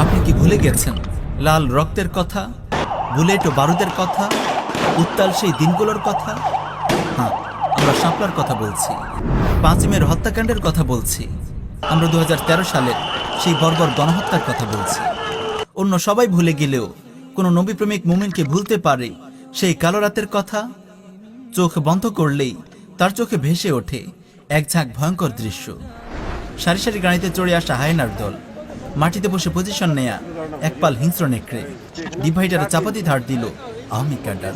আপনি কি ভুলে গেছেন লাল রক্তের কথা, বুলেট ও বারুদের কথা, উত্তাল সেই দিনগুলোর কথা? হ্যাঁ, আমরা শাপলার কথা বলছি, 5 মের হত্যাকাণ্ডের কথা বলছি, আমরা 2013 সালের সেই বর্বর গণহত্যার কথা বলছি। অন্য সবাই ভুলে গেলেও কোনো নবীপ্রেমিক মুমিনকে ভুলতে পারে সেই কালো রাতের কথা? চোখ বন্ধ করলেই তার চোখে ভেসে ওঠে এক ঝাঁক ভয়ঙ্কর দৃশ্য। সারি সারি গাড়িতে চড়ে আসা হায়নার দল, মাটিতে বসে পজিশন নেয়া এক পাল হিংস্র নেকড়ে, ডিভাইডারে চাপাতি ধার দিল আওয়ামী ক্যাডার।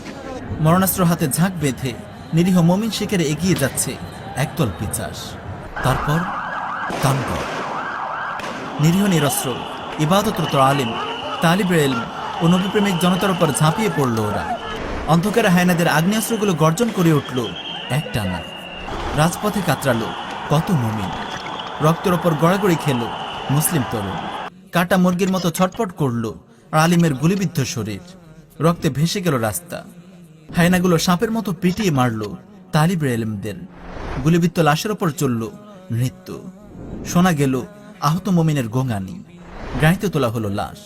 মরণাস্ত্র হাতে ঝাঁক বেঁধে নিরীহ মমিন শিকারে এগিয়ে যাচ্ছে একদল পিচাস। তারপর তানগর নিরীহ নিরস্ত্র ইবাদতরত আলিম, তালিবে ইলম ও নবীপ্রেমিক জনতার উপর ঝাঁপিয়ে পড়ল ওরা। অন্ধকারে হায়নাদের আগ্নেয়াস্ত্রগুলো গর্জন করে উঠল একটানা। রাজপথে কাতরালো কত মুমিন, রক্তের ওপর গড়াগড়ি খেল মুসলিম তরুণ। কাটা মুরগির মতো ছটফট করল আলিমের গুলিবিদ্ধ শরীর, রক্তে ভেসে গেল রাস্তা। হায়নাগুলো সাপের মতো পিটিয়ে মারল তালিবে ইলমদের, গুলিবিদ্ধ লাশের ওপর চলল নৃত্য। শোনা গেল আহত মুমিনের গোঙানি, গাড়িতে তোলা হলো লাশ।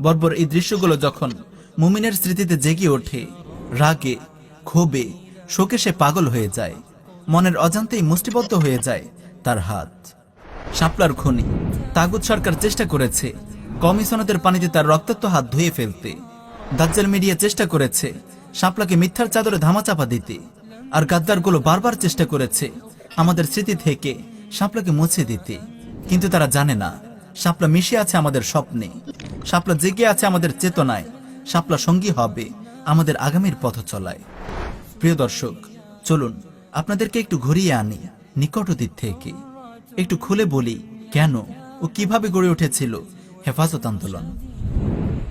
বর্বর এই দৃশ্যগুলো যখন মুমিনের স্মৃতিতে জেগে ওঠে, রাগে ক্ষোভে শোকে সে পাগল হয়ে যায়, মনের অজান্তেই মুষ্টিবদ্ধ হয়ে যায় তার হাত। শাপলার খনি তাগুত সরকার চেষ্টা করেছে কমিশনারদের পানিতে তার রক্তাক্ত হাত ধুয়ে ফেলতে। দাজ্জাল মিডিয়া চেষ্টা করেছে শাপলাকে মিথ্যার চাদরে ধামাচাপা দিতে। আর গাদ্দারগুলো বারবার চেষ্টা করেছে আমাদের স্মৃতি থেকে শাপলাকে মুছে দিতে। কিন্তু তারা জানে না শাপলা মিশে আছে আমাদের স্বপ্নে, শাপলা জেগে আছে আমাদের চেতনায়, শাপলা সঙ্গী হবে আমাদের আগামীর পথ চলায়। প্রিয় দর্শক, চলুন আপনাদেরকে একটু ঘুরিয়ে আনি নিকট অতীত থেকে, একটু খুলে বলি কেন ও কিভাবে গড়ে উঠেছিল হেফাজত আন্দোলন।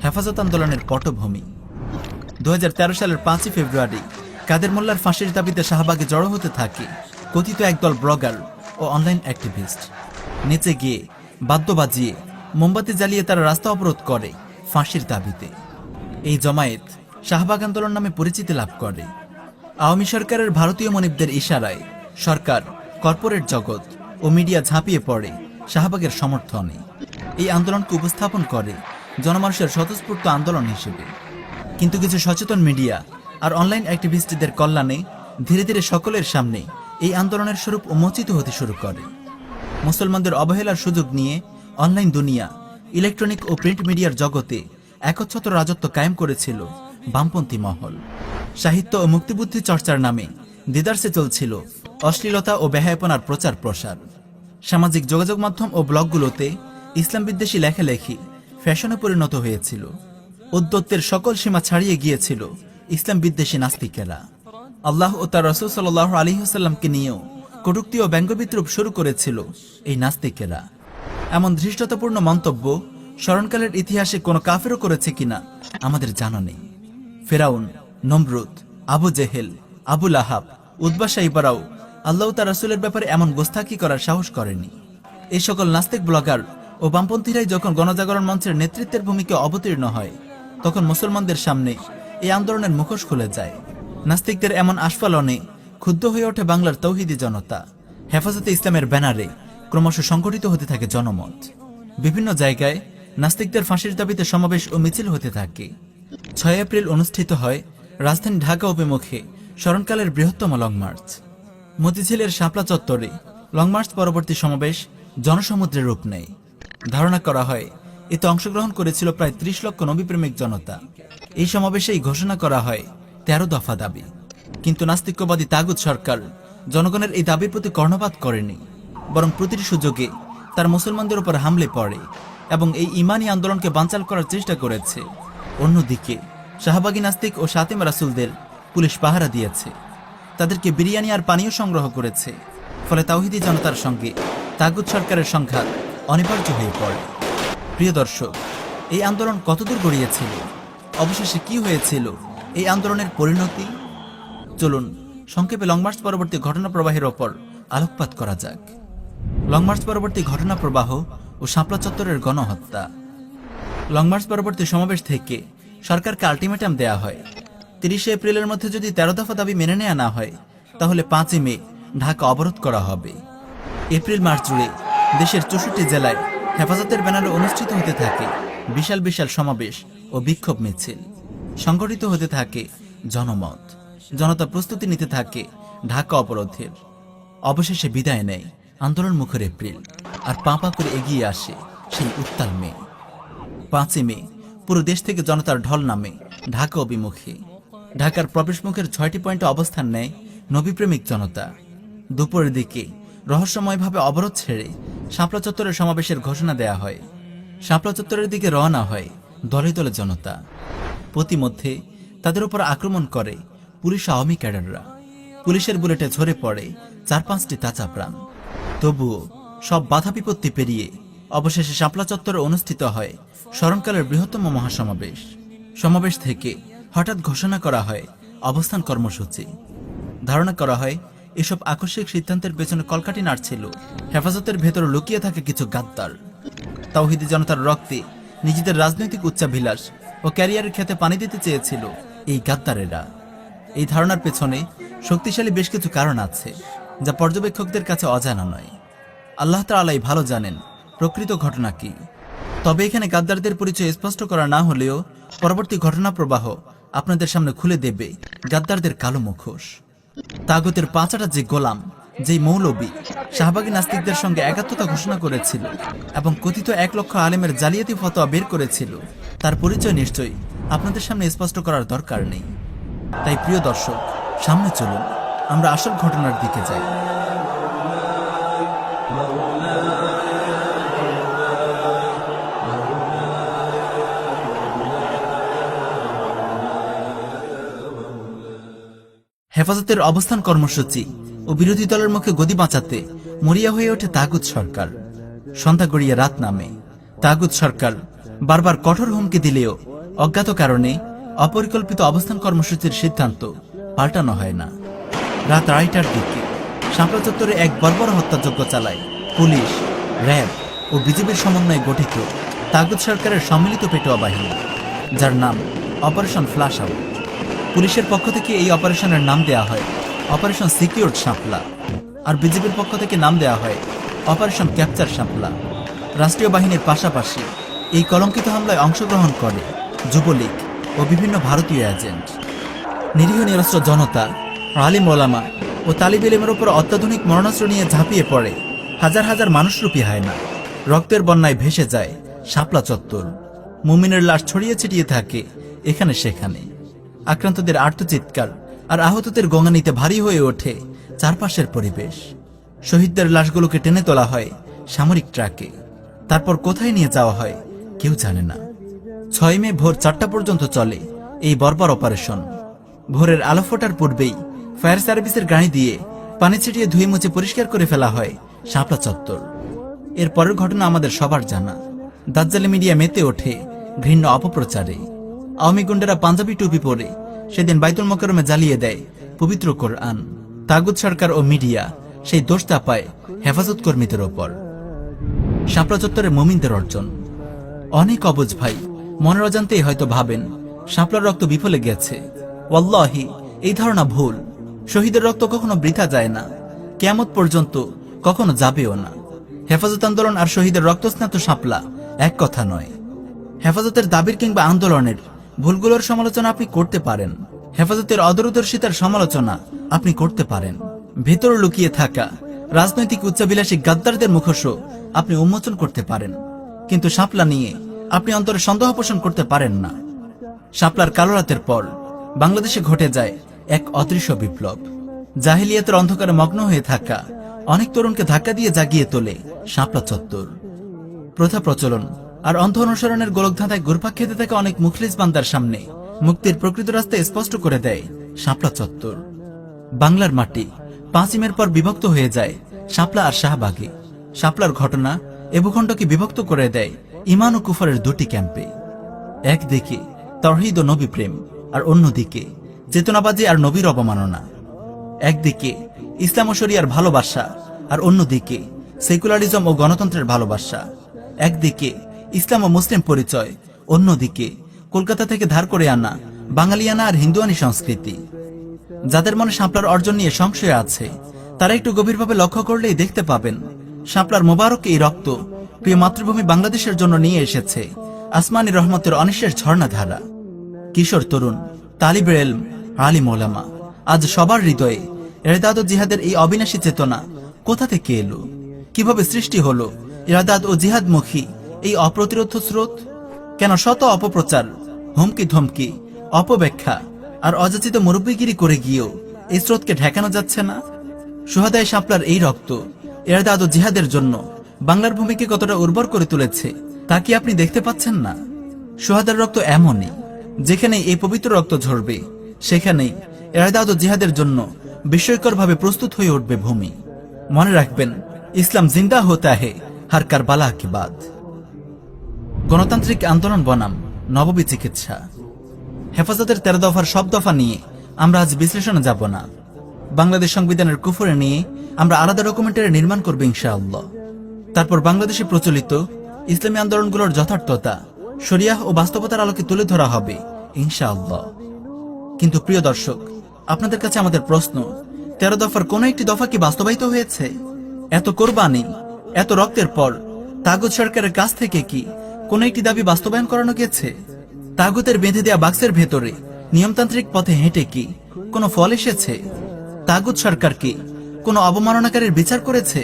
হেফাজত আন্দোলনের পটভূমি 2013 সালের 5 ফেব্রুয়ারি কাদের মোল্লার ফাঁসির দাবিতে শাহবাগে জড়ো হতে থাকে কথিত একদল ব্লগার ও অনলাইন অ্যাক্টিভিস্ট। নেচে গিয়ে বাদ্য বাজিয়ে মোমবাতি জ্বালিয়ে তারা রাস্তা অবরোধ করে ফাঁসির দাবিতে। এই জমায়েত শাহবাগ আন্দোলন নামে পরিচিতি লাভ করে। আওয়ামী সরকারের ভারতীয় মনিবদের ইশারায় সরকার, কর্পোরেট জগৎ ও মিডিয়া ঝাঁপিয়ে পড়ে শাহবাগের সমর্থনে। এই আন্দোলনকে উপস্থাপন করে জনমানুষের স্বতঃস্ফূর্ত আন্দোলন হিসেবে। কিন্তু কিছু সচেতন মিডিয়া আর অনলাইন অ্যাক্টিভিস্টদের কল্যাণে ধীরে ধীরে সকলের সামনে এই আন্দোলনের স্বরূপ উন্মোচিত হতে শুরু করে। মুসলমানদের অবহেলার সুযোগ নিয়ে অনলাইন দুনিয়া, ইলেকট্রনিক ও প্রিন্ট মিডিয়ার জগতে একচ্ছত্র রাজত্ব কায়েম করেছিল বামপন্থী মহল। সাহিত্য ও মুক্তিবুদ্ধি চর্চার নামে দিদারসে চলছিল অশ্লীলতা ও বেহায়াপনার প্রচার প্রসার। সামাজিক যোগাযোগ মাধ্যম ও ব্লগগুলোতে ইসলাম বিদ্বেষী লেখালেখি ফ্যাশনে পরিণত হয়েছিল। উদ্যত্তের সকল সীমা ছাড়িয়ে গিয়েছিল ইসলাম বিদ্বেষী নাস্তিকেরা। আল্লাহ ও তার রাসূল সাল্লাল্লাহু আলাইহি ওয়াসাল্লামকে নিয়েও কটূক্তি ও ব্যঙ্গবিদ্রূপ শুরু করেছিল এই নাস্তিকেরা। এমন ধৃষ্টতাপূর্ণ মন্তব্য স্মরণকালের ইতিহাসে কোনো কাফেরও করেছে কিনা আমাদের জানা নেই। ফেরাউন, নমরুদ, আবু জেহেল, আবু লাহাব, উতবা সাইবারাও আল্লাহ তার রাসূলের ব্যাপারে এমন গোস্তাকি করার সাহস করেনি। এই সকল নাস্তিক ব্লগার ও বামপন্থীরাই যখন গণজাগরণ মঞ্চের নেতৃত্বের ভূমিকা অবতীর্ণ হয়, তখন মুসলমানদের সামনে এই আন্দোলনের মুখোশ খুলে যায়। নাস্তিকদের এমন আস্ফালনে ক্ষুব্ধ হয়ে ওঠে বাংলার তৌহিদি জনতা। হেফাজতে ইসলামের ব্যানারে ক্রমশ সংগঠিত হতে থাকে জনমত। বিভিন্ন জায়গায় নাস্তিকদের ফাঁসির দাবিতে সমাবেশ ও মিছিল হতে থাকে। 6 এপ্রিল অনুষ্ঠিত হয় রাজধানী ঢাকা অভিমুখে স্মরণকালের বৃহত্তম লং মার্চ। মতিঝিলের শাপলা চত্বরে লং মার্চ পরবর্তী সমাবেশ জনসমুদ্রের রূপ নেয়। ধারণা করা হয় এতে অংশগ্রহণ করেছিল প্রায় 30 লক্ষ নবীপ্রেমিক জনতা। এই সমাবেশেই ঘোষণা করা হয় 13 দফা দাবি। কিন্তু নাস্তিক্যবাদী তাগুত সরকার জনগণের এই দাবির প্রতি কর্ণপাত করেনি, বরং প্রতিটি সুযোগে তার মুসলমানদের উপর হামলে পড়ে এবং এই ইমানি আন্দোলনকে বানচাল করার চেষ্টা করেছে। অন্যদিকে শাহবাগী নাস্তিক ও শাতিম রাসূলদের পুলিশ পাহারা দিয়েছে, তাদেরকে বিরিয়ানি আর পানীয় সংগ্রহ করেছে। ফলে তাওহিদি জনতার সঙ্গে তাগুত সরকারের সংঘাত অনিবার্য হয়ে পড়ে। প্রিয় দর্শক, এই আন্দোলন কতদূর গড়িয়েছিল, অবশেষে কি হয়েছিল এই আন্দোলনের পরিণতি? চলুন সংক্ষেপে লং মার্চ পরবর্তী ঘটনা প্রবাহের ওপর আলোকপাত করা যাক। লং মার্চ পরবর্তী ঘটনা প্রবাহ ও শাপলা চত্বরের গণহত্যা। লং মার্চ পরবর্তী সমাবেশ থেকে সরকারকে আলটিমেটাম দেয়া হয়, 30 এপ্রিলের মধ্যে যদি 13 দফা দাবি মেনে নেওয়া না হয় তাহলে 5 মে ঢাকা অবরোধ করা হবে। এপ্রিল মাস জুড়ে দেশের 64 জেলায় হেফাজতের ব্যানারে অনুষ্ঠিত হতে থাকে বিশাল বিশাল সমাবেশ ও বিক্ষোভ মিছিল। সংগঠিত হতে থাকে জনমত, জনতা প্রস্তুতি নিতে থাকে ঢাকা অবরোধের। অবশেষে বিদায় নেয় আন্দোলন মুখর এপ্রিল, আর পা করে এগিয়ে আসে সেই উত্তাল মে। 5 মে পুরো দেশ থেকে জনতার ঢল নামে ঢাকা অভিমুখে। ঢাকার প্রবেশ মুখের 6টি পয়েন্টে অবস্থান নেয় নবীপ্রেমিক জনতা। দুপুরের দিকে রহস্যময়ভাবে অবরোধ ছেড়ে শাপলা চত্বরে সমাবেশের ঘোষণা দেয়া হয়। শাপলা চত্বরের দিকে রওনা হয় দলে দলে জনতা। প্রতিমধ্যে তাদের উপর আক্রমণ করে পুলিশ আওয়ামী ক্যাডাররা। পুলিশের বুলেটে ঝরে পড়ে 4-5টি তাজা প্রাণ। তবুও সব বাধা বিপত্তি পেরিয়ে অবশেষে শাপলা চত্বরে অনুষ্ঠিত হয় স্মরণকালের বৃহত্তম মহাসমাবেশ। সমাবেশ থেকে হঠাৎ ঘোষণা করা হয় অবস্থান কর্মসূচি। ধারণা করা হয় এসব আকস্মিক সিদ্ধান্তের পেছনে কলকাঠি নাড়ছিল হেফাজতের ভেতরে লুকিয়ে থাকে কিছু গাদ্দার। তাওহিদি জনতার রক্তে নিজেদের রাজনৈতিক উচ্চাভিলাষ ও ক্যারিয়ারের খেতে পানি দিতে চেয়েছিল এই গাদ্দারেরা। এই ধারণার পেছনে শক্তিশালী বেশ কিছু কারণ আছে যা পর্যবেক্ষকদের কাছে অজানা নয়। আল্লাহ তাআলাই ভালো জানেন প্রকৃত ঘটনা কি। তবে এখানে গাদ্দারদের পরিচয় স্পষ্ট করা না হলেও পরবর্তী ঘটনা প্রবাহ আপনাদের সামনে খুলে দেবে গাদ্দারদের কালো মুখোশ। তাগুতের 5টা যে গোলাম, যেই মৌলবী শাহবাগী নাস্তিকদের সঙ্গে একাত্মতা ঘোষণা করেছিল এবং কথিত 1 লক্ষ আলেমের জালিয়াতি ফতোয়া বের করেছিল, তার পরিচয় নিশ্চয়ই আপনাদের সামনে স্পষ্ট করার দরকার নেই। তাই প্রিয় দর্শক, সামনে চলুন, আমরা আসল ঘটনার দিকে যাই। হেফাজতের অবস্থান কর্মসূচি ও বিরোধী দলের মুখে গদি বাঁচাতে মরিয়া হয়ে ওঠে তাগুত সরকার। সন্ধ্যা গড়িয়ে রাত নামে। তাগুত সরকার বারবার কঠোর হুমকি দিলেও অজ্ঞাত কারণে অপরিকল্পিত অবস্থান কর্মসূচির সিদ্ধান্ত পাল্টানো হয় না। রাত 2টার দিকে শাপলা চত্বরে এক বর্বর হত্যাযজ্ঞ চালায় পুলিশ, র্যাব ও বিজেপির সমন্বয়ে গঠিত তাগুত সরকারের সম্মিলিত পেটোয়া বাহিনী, যার নাম অপারেশন ফ্লাশ আউট। পুলিশের পক্ষ থেকে এই অপারেশনের নাম দেয়া হয় অপারেশন সিকিউরড শাপলা, আর বিজেপির পক্ষ থেকে নাম দেয়া হয় অপারেশন ক্যাপচার শাপলা। রাষ্ট্রীয় বাহিনীর পাশাপাশি এই কলঙ্কিত হামলায় অংশগ্রহণ করে যুবলীগ ও বিভিন্ন ভারতীয় এজেন্ট। নিরীহ নিরস্ত্র জনতা, আলিম ওলামা ও তালিব ইলমের উপর অত্যাধুনিক মরণাস্ত্র নিয়ে ঝাঁপিয়ে পড়ে হাজার হাজার মানুষরূপী হায়না। রক্তের বন্যায় ভেসে যায় শাপলা চত্বর। মুমিনের লাশ ছড়িয়ে ছিটিয়ে থাকে এখানে সেখানে। আক্রান্তদের আর্তচিৎকার আর আহতদের গঙ্গানিতে ভারী হয়ে ওঠে চারপাশের পরিবেশ। শহীদদের লাশগুলোকে টেনে তোলা হয় সামরিক ট্রাকে, তারপর কোথায় নিয়ে যাওয়া হয় কেউ জানে না। 6 মে ভোর 4টা পর্যন্ত চলে এই বর্বর অপারেশন। ভোরের আলো ফোটার পূর্বেই ফায়ার সার্ভিসের গাড়ি দিয়ে পানি ছিটিয়ে ধুয়ে মুছে পরিষ্কার করে ফেলা হয় শাপলা চত্বর। এর পরের ঘটনা আমাদের সবার জানা। দাজ্জালি মিডিয়া মেতে ওঠে ঘৃণ্য অপপ্রচারে। আওয়ামী গুন্ডারা পাঞ্জাবি টুপি পরে সেদিন বাইতুল মোকাররমে জ্বালিয়ে দেয় পবিত্র কোরআন। তাগুত সরকার ও মিডিয়া সেই দোষ চাপায় হেফাজত কর্মীদের ওপর। শাপলা চত্বরে মুমিনদের অর্জন। অনেক অবুঝ ভাই মনের অজান্তেই হয়তো ভাবেন শাপলার রক্ত বিফলে গেছে। ওয়াল্লাহি, এই ধারণা ভুল। শহীদের রক্ত কখনো বৃথা যায় না, কিয়ামত পর্যন্ত কখনো যাবেও না। হেফাজত আন্দোলন আর শহীদের রক্তস্নাত শাপলা এক কথা নয়। হেফাজতের দাবির কিংবা আন্দোলনের ভুলগুলোর সমালোচনা আপনি করতে পারেন, হেফাজতের অদূরদর্শিতার সমালোচনা আপনি করতে পারেন, ভেতরে লুকিয়ে থাকা রাজনৈতিক উচ্চাভিলাষী গাদ্দারদের মুখোশও আপনি উন্মোচন করতে পারেন, কিন্তু শাপলা নিয়ে আপনি অন্তরে সন্দেহ পোষণ করতে পারেন না। শাপলার কালো রাতের পর বাংলাদেশে ঘটে যায় এক অদৃশ্য বিপ্লব। জাহিলিয়াতের অন্ধকারে মগ্ন হয়ে থাকা অনেক তরুণকে ধাক্কা দিয়ে জাগিয়ে তোলে শাপলা চত্বর। প্রথা প্রচলন আর অন্ধ অনুসরণের গোলকধাঁধায় ঘুরপাক খেতে থাকা অনেক মুখলিস বান্দার সামনে মুক্তির প্রকৃত রাস্তা স্পষ্ট করে দেয় শাপলা চত্বর। বাংলার মাটি 5 মের পর বিভক্ত হয়ে যায় শাপলা আর শাহবাগে। শাপলার ঘটনা এ ভূখণ্ডকে বিভক্ত করে দেয় ঈমান ও কুফরের 2টি ক্যাম্পে। একদিকে তাওহীদ ও নবী প্রেম, আর অন্যদিকে চেতনাবাজি আর নবীর অবমাননা। একদিকে ইসলাম ও শরিয়ার ভালোবাসা, আর অন্যদিকে সেকুলারিজম ও গণতন্ত্রের ভালোবাসা। একদিকে ইসলাম ও মুসলিম পরিচয়, অন্যদিকে কলকাতা থেকে ধার করে আনা বাঙালিয়ানা আর হিন্দুয়ানি সংস্কৃতি। যাদের মনে শাপলার অর্জন নিয়ে সংশয় আছে তারা একটু গভীরভাবে লক্ষ্য করলেই দেখতে পাবেন শাপলার মোবারক এই রক্ত প্রিয় মাতৃভূমি বাংলাদেশের জন্য নিয়ে এসেছে আসমানি রহমতের অনিশ্বের ঝর্ণাধারা। কিশোর তরুণ, তালিবে ইলম, আলিম ওলামা, আজ সবার হৃদয়ে ইরদাদ ও জিহাদের এই অবিনাশী চেতনা কোথা থেকে এলো? কিভাবে সৃষ্টি হলো ইরদাদ ও জিহাদমুখী এই অপ্রতিরোধ স্রোত? কেন শত অপপ্রচার, হুমকি ধমকি, অপব্যাখ্যা আর অযাচিত মুরব্বিগিরি করে গিয়েও এই স্রোতকে ঠেকানো যাচ্ছে না? সুহাদায়ে শাপলার এই রক্ত ইরদাদ ও জিহাদের জন্য বাংলার ভূমিকে কতটা উর্বর করে তুলেছে তা কি আপনি দেখতে পাচ্ছেন না? সুহাদার রক্ত এমনই, যেখানে এই পবিত্র রক্ত ঝরবে সেখানেই ইরদাদ ও জিহাদের জন্য বিস্ময়করভাবে প্রস্তুত হয়ে উঠবে ভূমি। মনে রাখবেন, ইসলাম জিন্দা হোতা হে হর কারবালা কে বাদ। গণতান্ত্রিক আন্দোলন বনাম নববী চিকিৎসা। হেফাজতের 13 দফার সব দফা নিয়ে আমরা আজ বিশ্লেষণে যাব না। বাংলাদেশ সংবিধানের কুফরে নিয়ে আমরা আলাদা ডকুমেন্টারি নির্মাণ করব ইনশাআল্লাহ। তারপর বাংলাদেশে প্রচলিত ইসলামী আন্দোলনগুলোর যথার্থতা, শরিয়াহ ও বাস্তবতার আলোকে তুলে ধরা হবে ইনশাআল্লাহ। কিন্তু প্রিয় দর্শক, আপনাদের কাছে আমাদের প্রশ্ন, 13 দফার কোন একটি দফা কি বাস্তবায়িত হয়েছে? এত কোরবানি, এত রক্তের পর তাগুত সরকারের কাছ থেকে কি কোন একটি দাবি বাস্তবায়ন করানো গেছে? তাগুতের বেঁধে দেয়া বাক্সের ভেতরে নিয়মতান্ত্রিক পথে হেঁটে কি কোনো ফল এসেছে? তাগুত সরকার কি কোনো অবমাননাকারীর বিচার করেছে,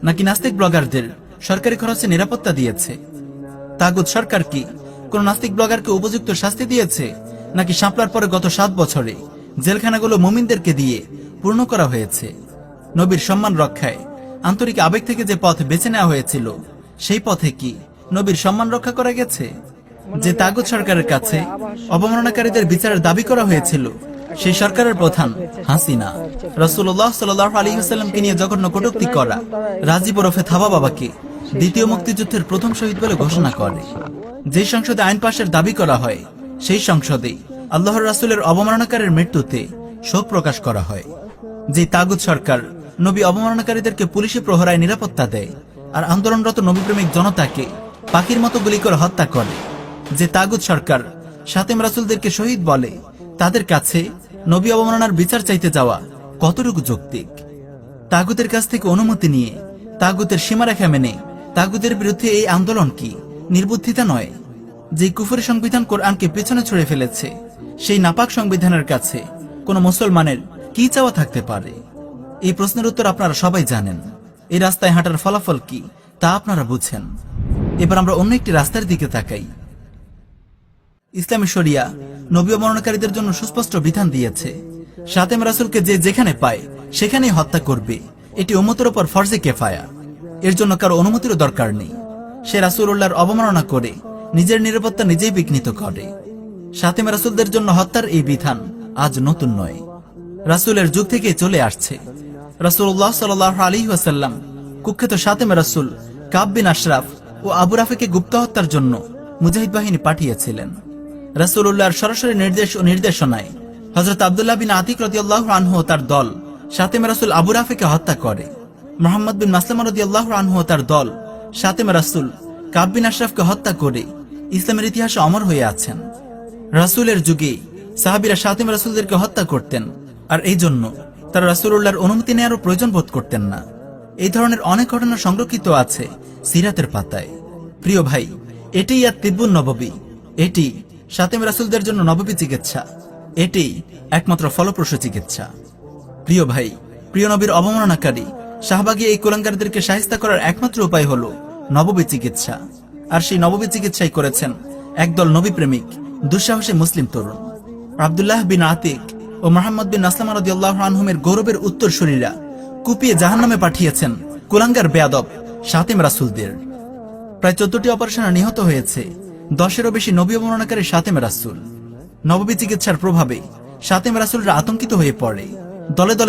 নাকি নাস্তিক ব্লগারদের সরকারি খরচে নিরাপত্তা দিয়েছে? তাগুত সরকার কি কোন নাস্তিক ব্লগারকে উপযুক্ত শাস্তি দিয়েছে, নাকি শাপলার পরে গত 7 বছরে জেলখানাগুলো মুমিনদেরকে দিয়ে পূর্ণ করা হয়েছে? নবীর সম্মান রক্ষায় আন্তরিক আবেগ থেকে যে পথ বেছে নেওয়া হয়েছিল, সেই পথে কি নবীর সম্মান রক্ষা করা গেছে? যে তাগুত সরকারের কাছে অবমাননাকারীদের বিচারের দাবি করা হয়েছিল, সেই সরকারের প্রধান হাসিনা রাসূলুল্লাহ সাল্লাল্লাহু আলাইহি ওয়াসাল্লামকে নিয়ে জঘন্য কটূক্তি করা রাজীব ওরফে থাবা বাবাকে দ্বিতীয় মুক্তিযুদ্ধের প্রথম শহীদ বলে ঘোষণা করে। যে সংসদে আইন পাশের দাবি করা হয়, সেই সংসদে আল্লাহর রাসূলের অবমাননাকারীর মৃত্যুতে শোক প্রকাশ করা হয়। যে তাগুত সরকার নবী অবমাননাকারীদেরকে পুলিশি প্রহরায় নিরাপত্তা দেয় আর আন্দোলনরত নবীপ্রেমিক জনতাকে পাখির মতো গুলি করে হত্যা করে। যে তাগুত সরকার শাতেম রাসূলদেরকে শহীদ বলে, তাদের কাছে নবী অবমাননার বিচার চাইতে যাওয়া কতটুকু যৌক্তিক? তাগুতের কাছ থেকে অনুমতি নিয়ে, তাগুতের সীমারেখা মেনে তাগুতের বিরুদ্ধে এই আন্দোলন কি নির্বুদ্ধিতা নয়? যে কুফরি সংবিধান কোরআনকে পেছনে ছুড়ে ফেলেছে, সেই নাপাক সংবিধানের কাছে কোন মুসলমানের কি চাওয়া থাকতে পারে? এই প্রশ্নের উত্তর আপনারা সবাই জানেন। এই রাস্তায় হাঁটার ফলাফল কি তা আপনারা বুঝেন। এবার আমরা অন্য একটি রাস্তার দিকে তাকাই। ইসলামী শরিয়া নবী অবমাননাকারীদের জন্য সুস্পষ্ট বিধান দিয়েছে, শাতেম রাসূলকে যে যেখানে পায় সেখানেই হত্যা করবে। এটি উম্মতের উপর ফরজে কিফায়া, এর জন্য কারো অনুমতিরও দরকার নেই। সে রাসূলুল্লাহর অবমাননা করে নিজের নিরাপত্তা নিজেই বিঘ্নিত করে। শাতেম রাসূলদের জন্য হত্যার এই বিধান আজ নতুন নয়, রাসূলের যুগ থেকে চলে আসছে। রাসূলুল্লাহ সাল্লাল্লাহু আলাইহি ওয়াসাল্লাম কুখ্যাত শাতেম রাসূল কাব বিন আশরাফ ও আবু রাফিকে গুপ্ত হত্যার জন্য মুজাহিদ বাহিনী পাঠিয়েছিলেন। রাসূলুল্লাহর সরাসরি নির্দেশ ও নির্দেশনায় হযরত আব্দুল্লাহ বিন আতিক রাদিয়াল্লাহু আনহু ও তার দল শাতেম রাসূল আবু রাফিকে হত্যা করে। মুহাম্মদ বিন মাসলামা রাদিয়াল্লাহু আনহু ও তার দল শাতেম রাসূল কাব বিন আশরাফকে হত্যা করে ইসলামের ইতিহাসে অমর হয়ে আছেন। রাসূলের যুগে সাহাবীরা শাতেম রাসূলদেরকে হত্যা করতেন, আর এই জন্য তারা রাসূলুল্লাহর অনুমতি নেওয়ারও প্রয়োজন বোধ করতেন না। এই ধরনের অনেক ঘটনা সংরক্ষিত আছে সিরাতের পাতায়। প্রিয় ভাই, এটিই আর তিব্বুন নববী, এটি শাতেম রাসূলদের জন্য নববী চিকিৎসা, এটি একমাত্র ফলপ্রসূ চিকিৎসা। প্রিয় ভাই, প্রিয় নবীর অবমাননাকারী শাহবাগী এই কুলাঙ্গারদেরকে শায়েস্তা করার একমাত্র উপায় হলো নববী চিকিৎসা। আর সেই নববী চিকিৎসাই করেছেন একদল নবী প্রেমিক দুঃসাহসী মুসলিম তরুণ। আব্দুল্লাহ বিন আতিক ও মুহাম্মদ বিন মাসলামা রাদিয়াল্লাহু আনহুমের গৌরবের উত্তরসূরিরা কুপিয়ে জাহান্নামে পাঠিয়েছেন কুলাঙ্গার বেয়াদব শাতেম রাসূলদের। প্রায় 14টি অপারেশনে নিহত হয়েছে 10-এরও বেশি নবী অবমাননাকারী শাতেম রাসূল। নববী চিকিৎসার প্রভাবে শাতেম রাসূলরা আতঙ্কিত হয়ে পড়ে, দলে দলে